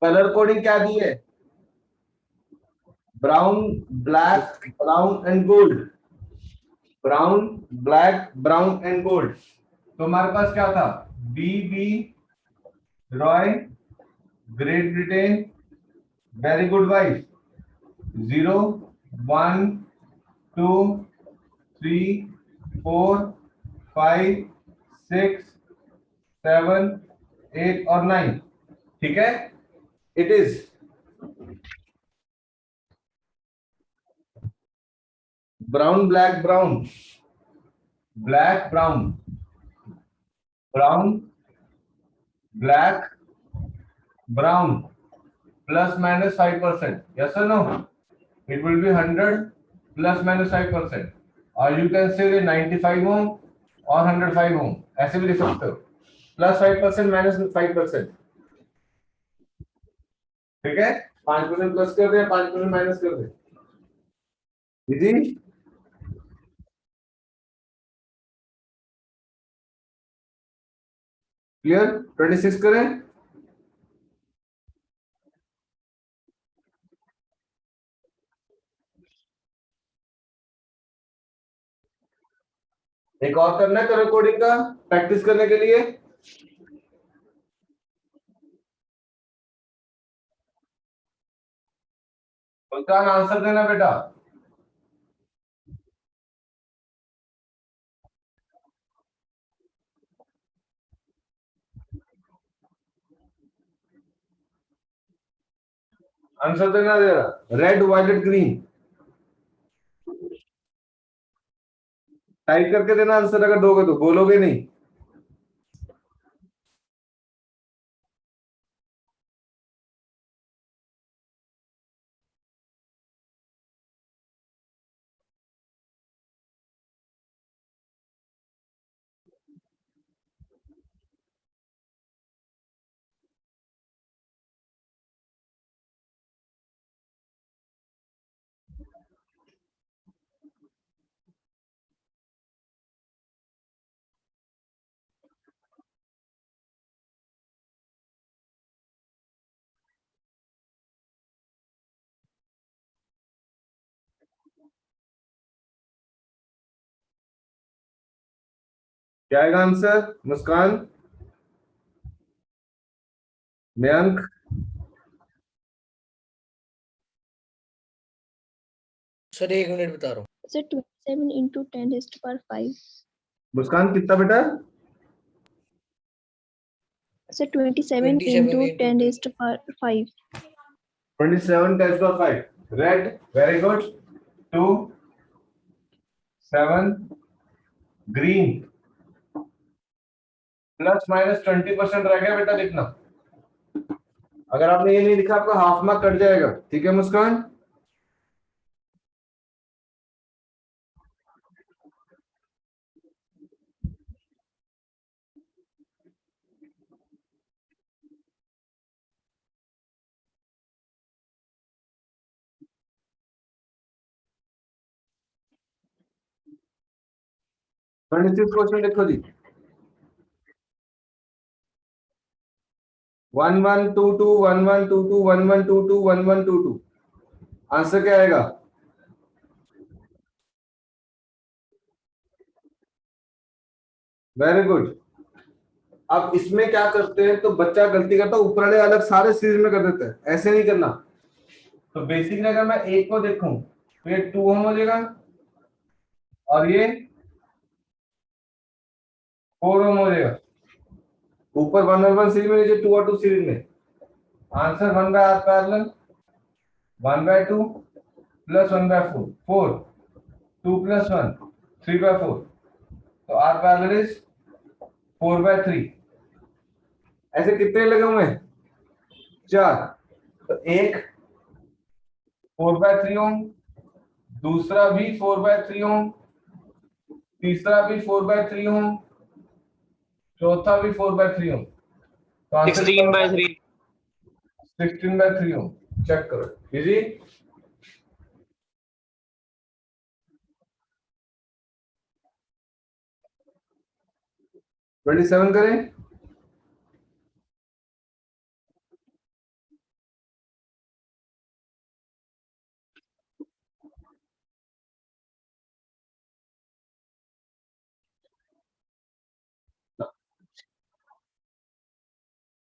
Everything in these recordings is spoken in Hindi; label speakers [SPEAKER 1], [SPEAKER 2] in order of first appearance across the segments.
[SPEAKER 1] कलर कोडिंग क्या दी है? Brown, black, brown and gold. Brown, black, brown and gold. तो हमारे पास क्या था? B Roy, Great Britain, very good wife, 0 1 2 3 4 5 6 7 8 और 9। ठीक है, it is brown, black, brown, black, brown, brown, black, brown, plus minus 5%. Yes or no? It will be 100 plus minus 5%. Or you can say the 95 ohm or 105 ohm. ऐसे भी लिख सकते हो. Plus 5% minus 5%. ठीक है? 5% प्लस कर दे, 5% माइनस कर दे. दीदी? क्लियर? 26 करें? एक और करना है कलर कोडिंग का प्रैक्टिस करने के लिए. उसका आंसर देना बेटा. आंसर देना दे रहा. Red, violet, green. टाइप करके देना आंसर. अगर दोगे तो बोलोगे नहीं. क्या आएगा आंसर? मुस्कान, मयंक,
[SPEAKER 2] सर 1 मिनट बता रहा हूँ.
[SPEAKER 3] Sir 27 into 10 raised to power 5.
[SPEAKER 1] मुस्कान कितना बेटा?
[SPEAKER 3] Sir 27 into 10 raised to power 5.
[SPEAKER 1] 27 10 to 5. Red, very good. 2 7. Green, plus minus 20% रह गया बेटा लिखना. अगर आपने ये नहीं लिखा आपका हाफ मार्क कट जाएगा. ठीक है मुस्कान? क्वेश्चन देखो जी. 1 1 2 2 1 1 2 2 1 1 2 2 1 1 2 2. आंसर क्या आएगा? Very good. अब इसमें क्या करते हैं, तो बच्चा गलती करता है ऊपर वाले अलग सारे सीरीज में कर देते हैं. ऐसे नहीं करना. तो बेसिकली अगर मैं एक को देखूं तो ये 2 ओम हो जाएगा और ये 4 ओम हो जाएगा. ऊपर 1 और 1 सीरीज में, नीचे 2 और 2 सीरीज में. Answer 1 by R parallel 1 by 2 plus 1 by 4 4 2 plus 1 3 by 4. तो आर पैरेलल इज 4 बाय 3. ऐसे कितने लगे हुए हैं? 4. तो एक 4 बाय 3 ओम, दूसरा भी 4 बाय 3 ओम, तीसरा भी 4 बाय 3 ओम, चौथा भी 4 बाय 3 ओम. तो आंसर 16 बाय 3. 16 बाय 3 ओम. चेक करो इजी. ट्वेंटी 27 करें.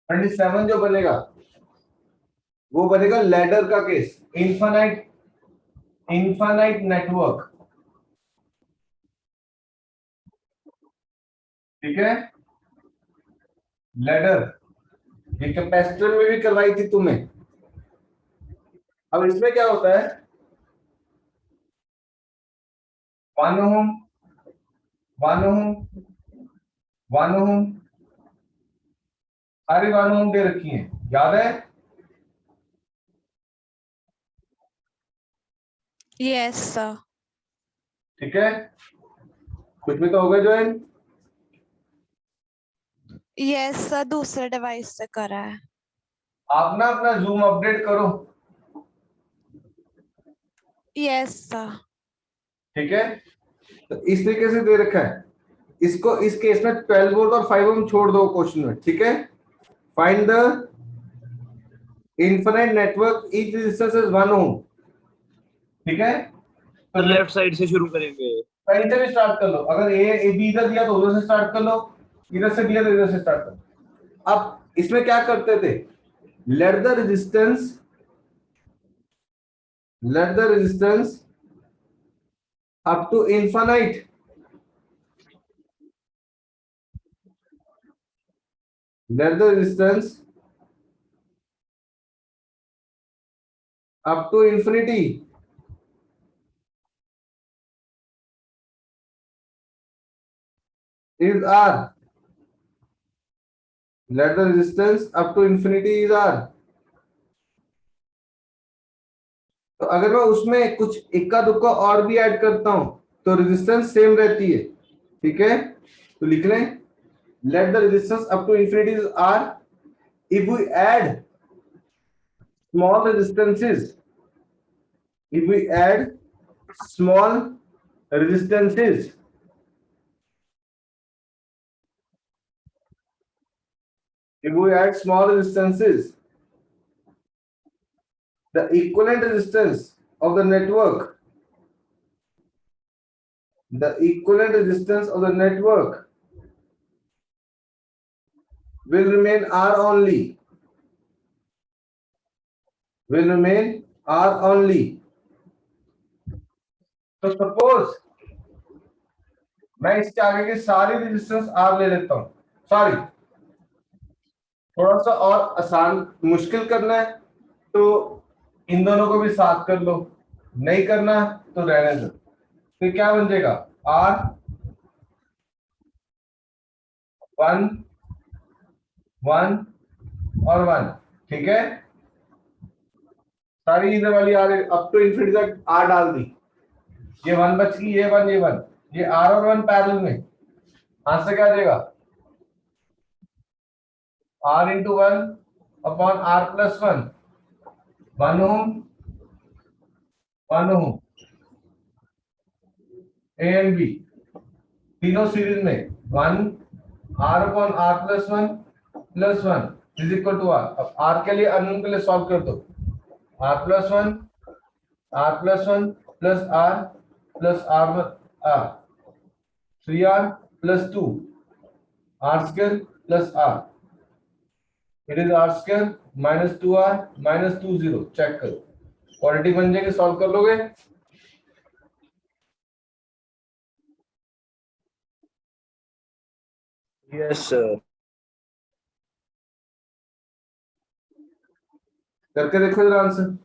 [SPEAKER 1] 27 जो बनेगा वो बनेगा लैडर का केस, इन्फानाइट नेटवर्क, ठीक है। लैडर ये कैपेसिटर में भी करवाई थी तुम्हें। अब इसमें क्या होता है, 1 ओम 1 ओम 1 ओम, सारी 1 ओम दे रखी है, याद है।
[SPEAKER 4] Yes, sir.
[SPEAKER 1] ठीक है, कुछ भी तो होगा ज्वाइन।
[SPEAKER 4] Yes, sir. दूसरे डिवाइस से करा है.
[SPEAKER 1] आप ना अपना जूम अपडेट करो,
[SPEAKER 4] Yes, sir.
[SPEAKER 1] ठीक है। तो इस तरीके से दे रखा है, इसको इस केस में 12 वोल्ट और 5 ओम छोड़ दो क्वेश्चन में, ठीक है। Find the infinite network each resistance is 1 ओम, ठीक है। तो
[SPEAKER 5] लेफ्ट साइड से शुरू करेंगे।
[SPEAKER 1] कहीं से भी स्टार्ट कर लो, अगर ए बी इधर दिया तो उधर से स्टार्ट कर लो, इधर से दिया तो इधर से स्टार्ट कर लो। अब इसमें क्या करते थे, let the resistance up to infinite, let the resistance up to infinity is R. Let the resistance up to infinity is R. तो अगर मैं उसमें कुछ इक्का दुक्का और भी ऐड करता हूं तो रेजिस्टेंस सेम रहती है, ठीक है। तो लिख लें, let the resistance up to infinity is R. If we add small resistances, if we add small resistances, if we add small resistances, the equivalent resistance of the network, the equivalent resistance of the network will remain R only, will remain R only. तो सपोज मैं इसके आगे की सारी रेजिस्टेंस R ले लेता हूं, सॉरी थोड़ा सा और आसान मुश्किल करना है तो इन दोनों को भी साथ कर लो, नहीं करना तो रहने दो। तो क्या बन जाएगा, R 1 1 और 1, ठीक है। सारी इधर वाली आर अप टू इन्फिनिटी तक आर डाल दी, ये 1 बच गई, ये 1 ये 1, ये आर और 1 पैरेलल में, आंसर क्या आ जाएगा, R into 1 upon R plus 1, 1 ohm 1 ohm, A and B तीनों सीरीज में, 1 R upon R plus 1 is equal to R. अब आर के लिए अननोन के लिए सॉल्व कर दो, R plus 1 plus R R 3r plus 2 r square plus r, it is r square minus 2r minus 2 0, check करो क्वालिटी बन जाएगी, सॉल्व कर लोगे।
[SPEAKER 5] Yes sir.
[SPEAKER 1] करके देखो जरा आंसर।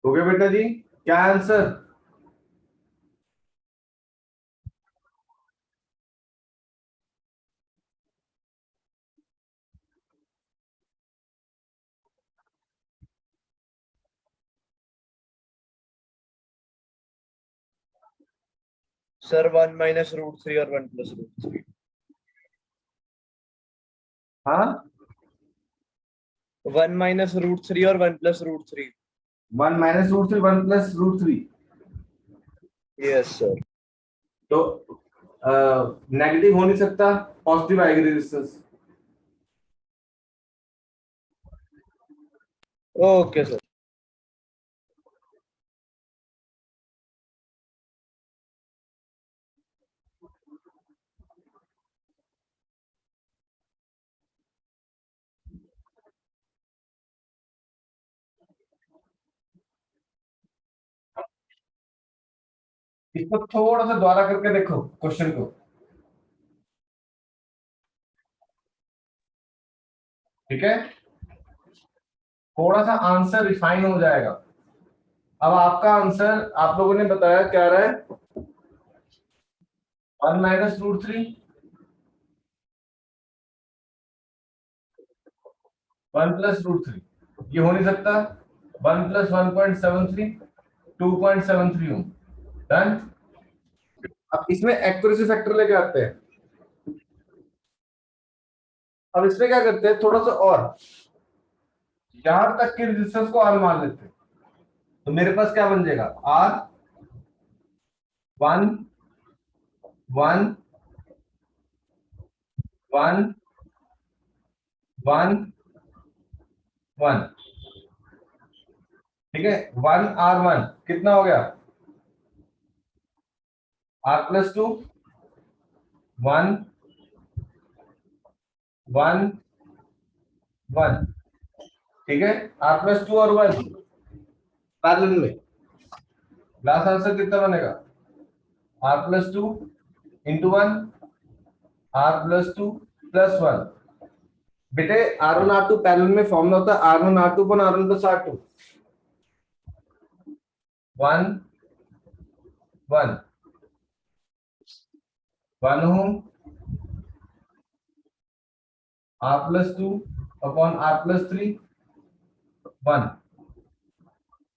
[SPEAKER 1] हो गया बेटा जी, क्या आंसर?
[SPEAKER 5] सर 1 - √3 और 1 + √3।
[SPEAKER 1] हाँ,
[SPEAKER 5] 1 - √3 और 1 + √3।
[SPEAKER 1] 1 - √3 1 + √3।
[SPEAKER 5] Yes sir.
[SPEAKER 1] तो नेगेटिव हो नहीं सकता, पॉजिटिव आएगी रेजिस्टेंस।
[SPEAKER 5] Okay sir.
[SPEAKER 1] इसको थोड़ा सा दोबारा करके देखो क्वेश्चन को, ठीक है? थोड़ा सा आंसर रिफाइन हो जाएगा। अब आपका आंसर आप लोगों ने बताया क्या रहा है? 1 - √3 1 + √3, ये हो नहीं सकता। 1 + 1.73 2.73 ओम। डन। अब इसमें एक्यूरेसी फैक्टर लेके आते हैं। अब इसमें क्या करते हैं, थोड़ा सा और यहां तक की रेजिस्टेंस को आर मान लेते हैं। तो मेरे पास क्या बन जाएगा? आर 1 1 1 1 1, ठीक है? 1 R1 कितना हो गया? R+2 1 1 1, ठीक है? R+2 और 1 पैरेलल में, लास्ट आंसर कितना बनेगा? R+2 into 1 R+2 +1। बेटे R1 R2 पैरेलल में फॉर्मूला होता है R1 R2 / R1 + R2। 1 1 1 ओम R+2 अपॉन R+3 1।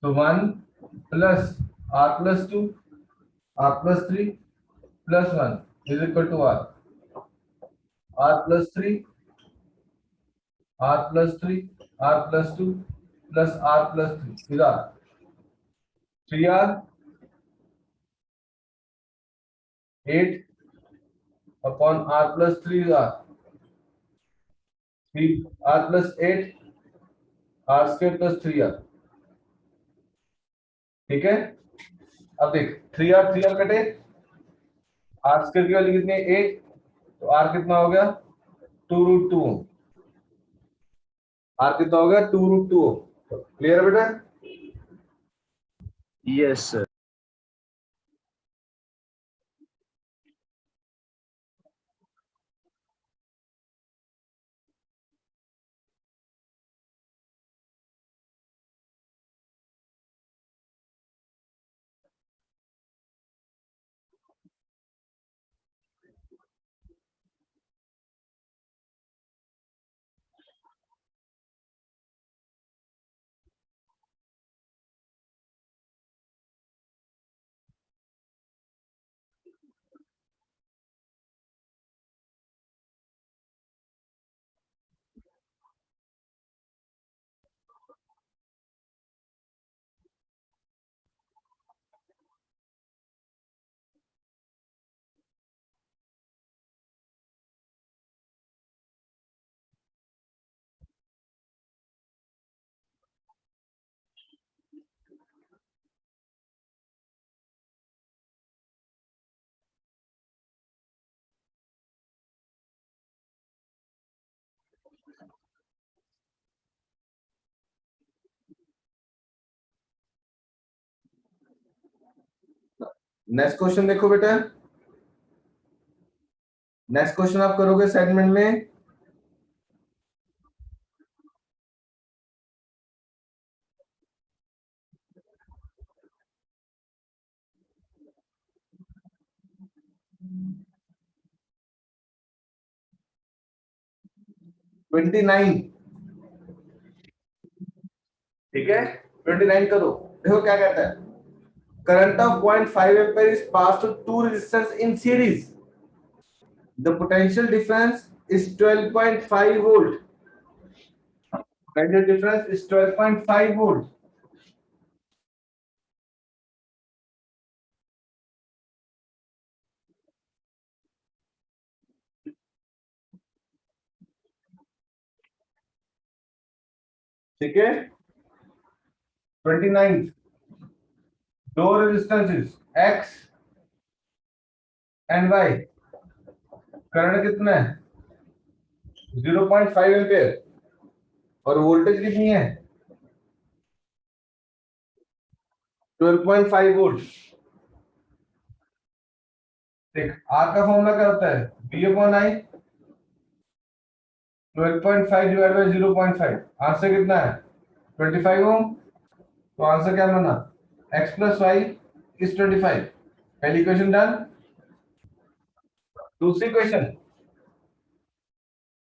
[SPEAKER 1] तो 1 plus R+2 R+3 +1 is equal to R। R+3 R+3 R+2 plus R+3 is R। 3R 8 upon R+3 is R। 3R+8 R² + 3R, ठीक है? अब देख 3R कटे, R² की वैल्यू कितनी है? 8, तो R कितना हो गया? 2√2 ओम। R कितना हो गया? 2√2 ओम। क्लियर है बेटा?
[SPEAKER 5] Yes sir.
[SPEAKER 1] नेक्स्ट क्वेश्चन देखो बेटा। नेक्स्ट क्वेश्चन आप करोगे असाइनमेंट में। 29, ठीक है 29 करो। देखो क्या कहता है, current of 0.5 ampere is pass to two resistance in series, the potential difference is 12.5 volt, potential difference is 12.5 volt। ठीक है 29, दो resistances X and Y, current कितना है 0.5 एम्पीयर और वोल्टेज कितनी है 12.5 वोल्ट। देख R का फॉर्मूला क्या होता है V/I, 12.5 डिवाइड बाय 0.5, आंसर कितना है 25 ओम। तो आंसर क्या बना x प्लस वाई इज 25। पहली क्वेश्चन डन। दूसरी क्वेश्चन,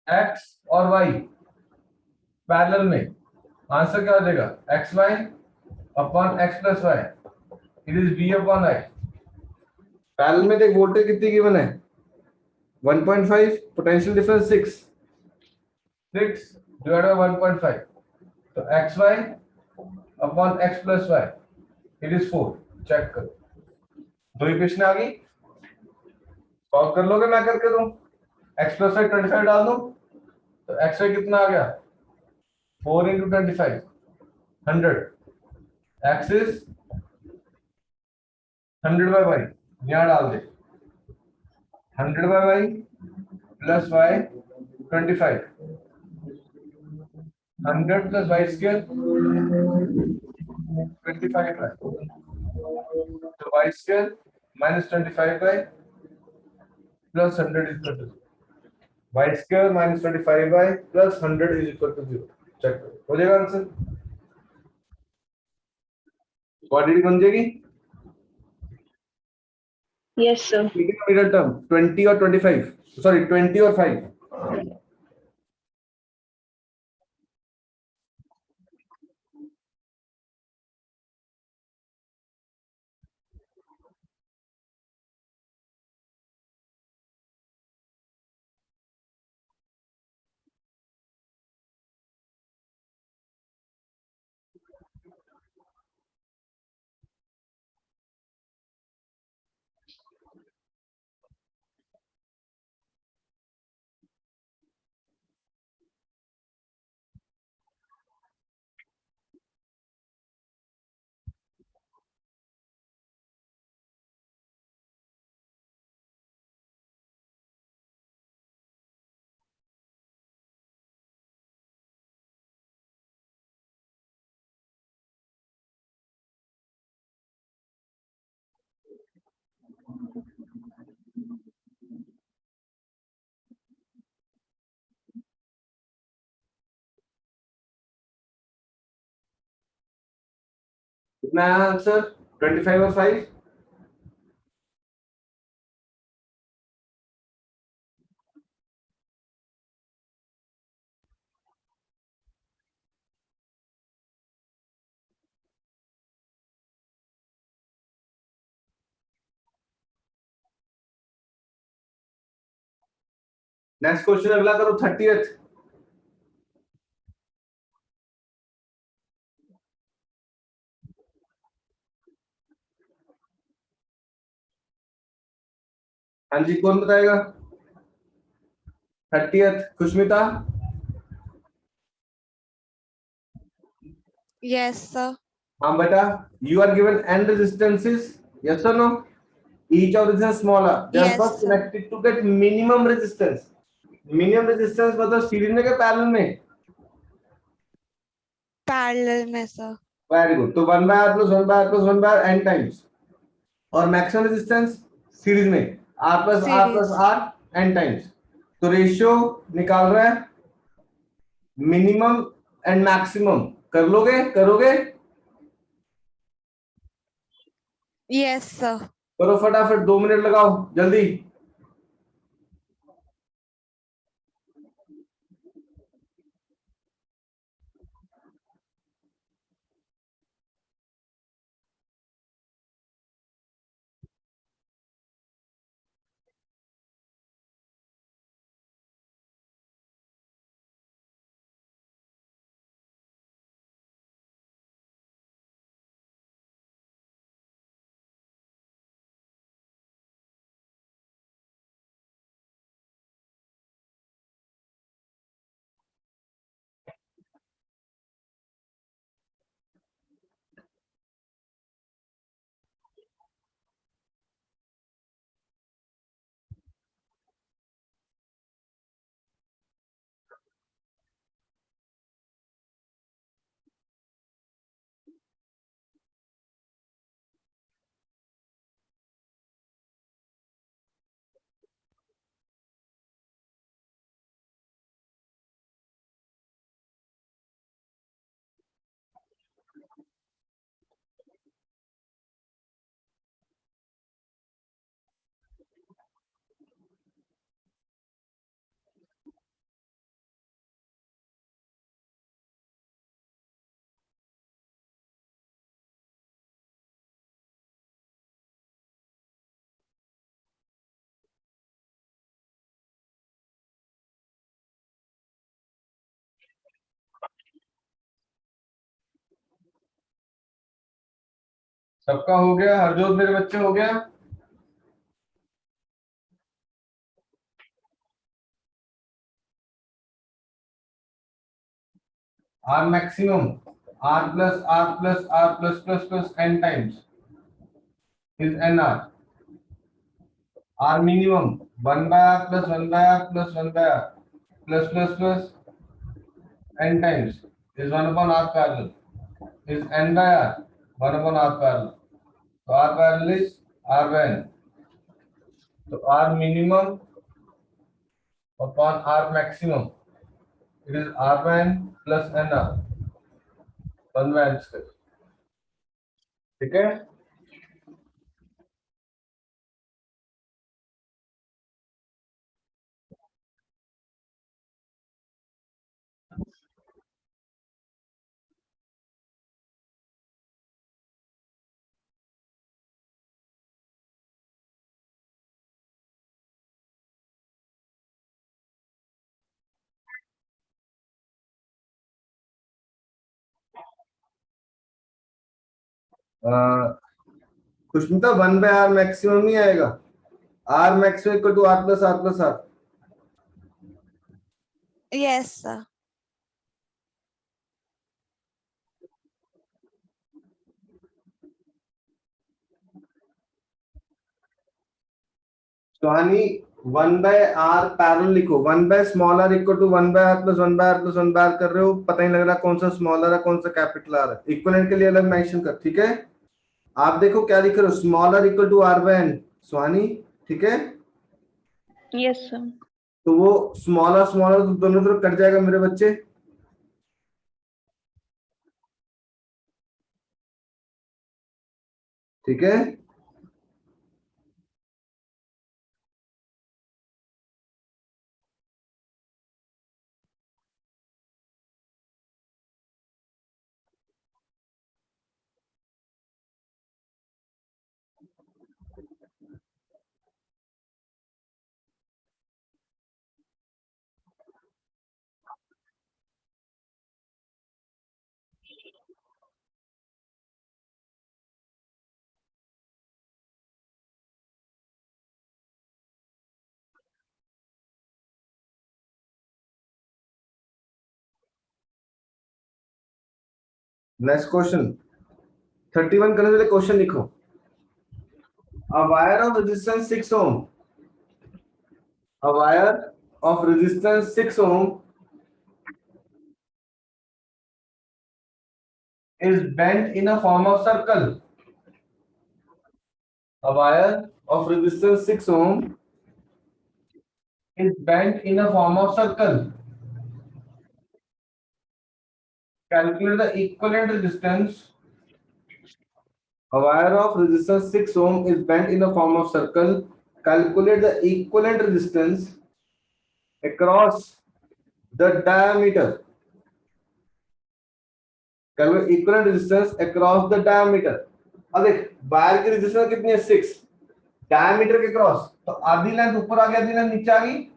[SPEAKER 1] x और y पैरेलल में, आंसर क्या हो जाएगा X Y upon X plus Y, it is v upon i। Parallel में देख वोल्टेज कितनी गिवन है 1.5, पोटेंशियल डिफरेंस 6 डिवाइड बाय 1.5, तो X Y upon X plus Y it is 4। Check करो, दो इक्वेशन आ गई, सॉल्व कर लोगे, मैं करके दूं। एक्स प्लस वाई 25 डाल दूं तो एक्स वाई कितना आ गया 4 into 25 100, x is 100 by y, यहां डाल दे 100 by y plus y 25, 100 plus y square 25 by, तो y square minus 25 by plus 100 is equal to y square minus 25 by plus 100 is equal to 0। Check करो, हो जाएगा आंसर, क्वाड्रेटिक बन जाएगी।
[SPEAKER 3] Yes, sir.
[SPEAKER 1] ठीक है, मिडिल टर्म 20 और 25, सॉरी 20 और 5। कितना आया आंसर 25 और 5। नेक्स्ट क्वेश्चन अगला करो 30th। हाँ जी, कौन बताएगा 30th? खुशमिता।
[SPEAKER 4] Yes, sir.
[SPEAKER 1] हाँ बेटा, you are given n resistances, yes or no? Each of resistance smaller, they are
[SPEAKER 4] Yes,
[SPEAKER 1] first
[SPEAKER 4] sir.
[SPEAKER 1] connected to get minimum resistance। Minimum resistance मतलब सीरीज में क्या पैरेलल में?
[SPEAKER 4] Parallel में, sir.
[SPEAKER 1] वेरी गुड, तो 1 by r plus 1 by r plus 1 by n times, और मैक्सिमम रेजिस्टेंस सीरीज में r plus
[SPEAKER 4] Series.
[SPEAKER 1] r n times. तो रेशियो निकाल रहा है मिनिमम एंड मैक्सिमम, कर लोगे, करोगे?
[SPEAKER 4] Yes, sir.
[SPEAKER 1] करो फटाफट, 2 मिनट लगाओ जल्दी। सबका हो गया? हरजोत मेरे बच्चे हो गया? R maximum, R plus R plus R plus plus plus n times is NR. R minimum, 1 by R plus 1 by R plus 1 by R plus plus plus n times is 1 upon R parallel is n by R, 1 upon R parallel. So R parallel is R by n. So R minimum upon R maximum, it is R by n plus NR, 1 by n square. ठीक है? खुशमिता 1 by R maximum नहीं आएगा. R maximum equal to R plus R plus R.
[SPEAKER 4] Yes, sir.
[SPEAKER 1] Suhani 1 by R parallel लिखो. 1 by small r equal to 1 by R plus 1 by R plus 1 by R कर रहे हो. पता नहीं लग रहा कौन सा स्मॉल r है कौन सा कैपिटल R है. इक्विवेलेंट के लिए अलग मेंशन कर. ठीक है? आप देखो क्या लिख रहे हो. Small r equal to R by n. Suhani ठीक है?
[SPEAKER 3] Yes, sir.
[SPEAKER 1] तो वो स्मॉल r तो दोनों तरफ कट जाएगा मेरे बच्चे. ठीक है? नेक्स्ट क्वेश्चन 31 करने वाले क्वेश्चन लिखो. A wire of resistance 6 ohm. A wire of resistance 6 ohm is bent in a form of circle. A wire of resistance 6 ohm is bent in a form of circle. Calculate the equivalent resistance. A wire of resistance 6 ohm is bent in a form of circle. Calculate the equivalent resistance across the diameter. Calculate equivalent resistance across the diameter. अब देख वायर की रेजिस्टेंस कितनी है 6, डायमीटर के क्रॉस तो आधी लेंथ ऊपर आ गई आधी लेंथ नीचे आ गई.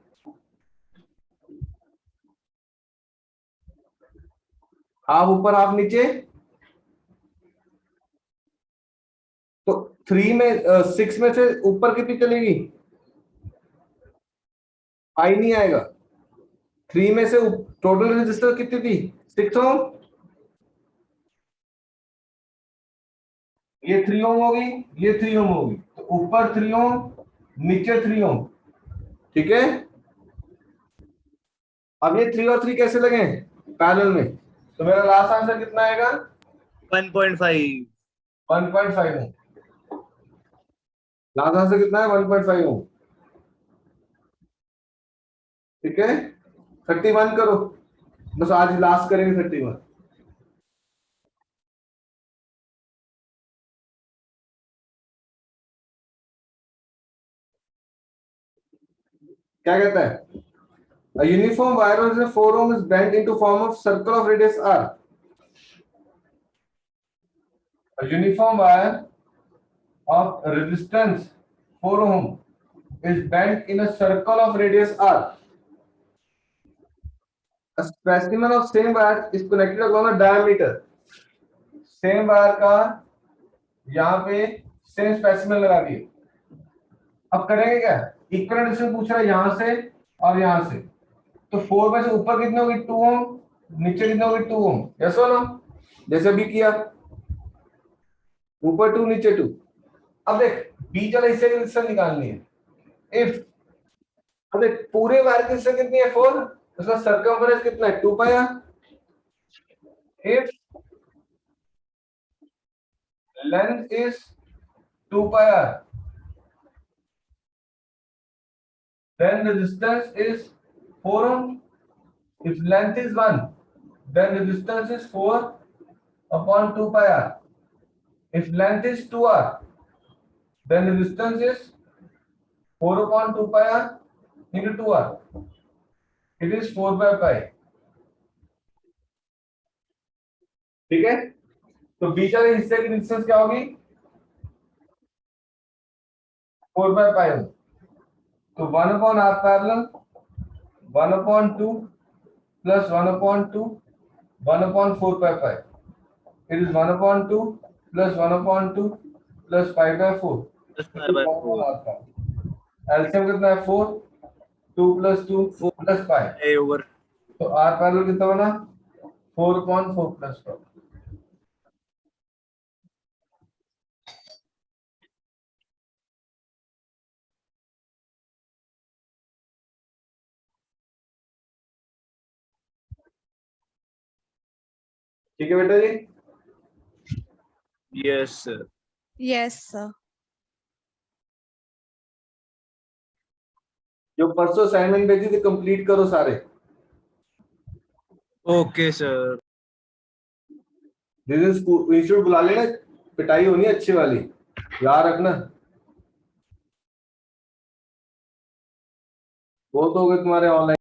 [SPEAKER 1] हाफ ऊपर हाफ नीचे. तो 3 में 6 में से ऊपर कितनी चलेगी? आई नहीं आएगा. 3 में से टोटल रेजिस्टेंस कितनी थी? 6 ओम. ये 3 ओम होगी ये 3 ओम होगी. तो ऊपर 3 ओम नीचे 3 ओम. ठीक है? अब ये 3 और 3 कैसे लगे पैरेलल में? तो मेरा लास्ट आंसर कितना आएगा?
[SPEAKER 5] 1.5.
[SPEAKER 1] 1.5 ओम. लास्ट आंसर कितना है? 1.5 ओम. ठीक है? 31 करो. बस आज लास्ट करेंगे 31. क्या कहता है? A uniform wire of 4 ohm is bent into form of circle of radius r. A uniform wire of resistance 4 ohm is bent in a circle of radius r. A specimen of same wire is connected along a diameter. Same wire का यहाँ पे सेम स्पेसिमेन लगा दिए। अब करेंगे क्या, इक्वल डिस्टेंस पूछ रहा है यहाँ से और यहाँ से, तो 4 में से ऊपर कितने होगी 2 ओम, नीचे कितने होगी 2 ओम, यस और नो, जैसे भी किया, ऊपर 2 नीचे 2। अब देख बीच वाले हिस्से की डिस्टेंस निकालनी है। इफ अब देख पूरे वायर की डिस्टेंस कितनी है 4, उसका सर्कमफरेंस कितना है 2 pi r. If length is 2 pi r, then the distance is 4 ohm. If length is 1, then the distance is 4 upon 2 pi r. If length is 2r, then the distance is 4 upon 2 pi r into 2r. It is 4 by pi. ठीक है, तो बीच वाले हिस्से की डिस्टेंस क्या होगी 4 by pi होगी। तो 1 upon r parallel 1 upon 2 plus 1 upon 2 1 upon 4 pi pi. It is 1 upon 2 plus 1 upon 2 plus pi by 4. LCM कितना है 4, 2 plus 2 plus pi.
[SPEAKER 5] A over
[SPEAKER 1] तो r parallel कितना बना 4 upon 4 plus pi. ठीक है बेटा जी,
[SPEAKER 5] yes sir.
[SPEAKER 4] Yes, sir.
[SPEAKER 1] जो परसों असाइनमेंट भेजी थी कंप्लीट करो सारे।
[SPEAKER 5] Okay sir.
[SPEAKER 1] जिस दिन स्कूल इंस्टीट्यूट बुला लेना, पिटाई होनी है अच्छी वाली, याद रखना। वो तो हो गए तुम्हारे ऑनलाइन।